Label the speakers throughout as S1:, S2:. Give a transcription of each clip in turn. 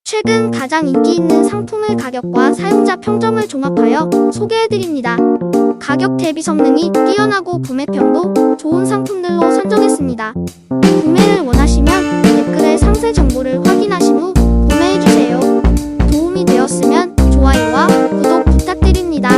S1: 최근 가장 인기 있는 상품의 가격과 사용자 평점을 종합하여 소개해드립니다. 가격 대비 성능이 뛰어나고 구매평도 좋은 상품들로 선정했습니다. 구매를 원하시면 댓글에 상세 정보를 확인하신 후 구매해주세요. 도움이 되었으면 좋아요와 구독 부탁드립니다.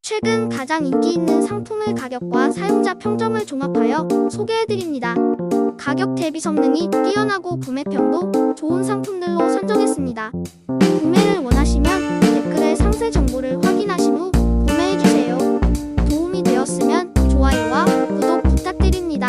S1: 최근 가장 인기 있는 상품의 가격과 사용자 평점을 종합하여 소개해드립니다. 가격 대비 성능이 뛰어나고 구매평도 좋은 상품들로 선정했습니다. 구매를 원하시면 댓글에 상세 정보를 확인하신 후 구매해주세요. 도움이 되었으면 좋아요와 구독 부탁드립니다.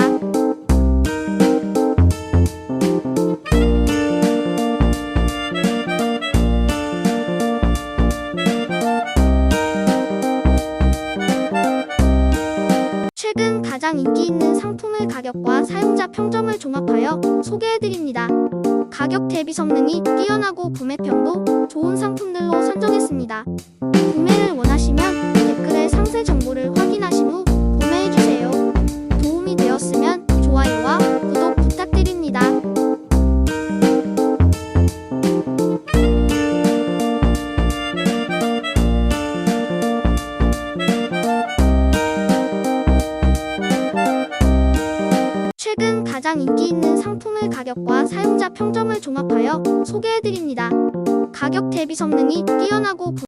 S1: 최근 가장 인기 있는 상품의 가격과 사용자 평점을 종합하여 소개해드립니다. 가격 대비 성능이 뛰어나고 구매평도 좋은 상품들로 선정했습니다. 구매를 원하시면 댓글에 상세 정보를 확인하신 후 구매해주세요. 도움이 되었으면 좋아요와 구독 부탁드립니다. 최근 가장 인기 있는 상품의 가격과 사용자 평점을 종합하여 소개해드립니다. 가격 대비 성능이 뛰어나고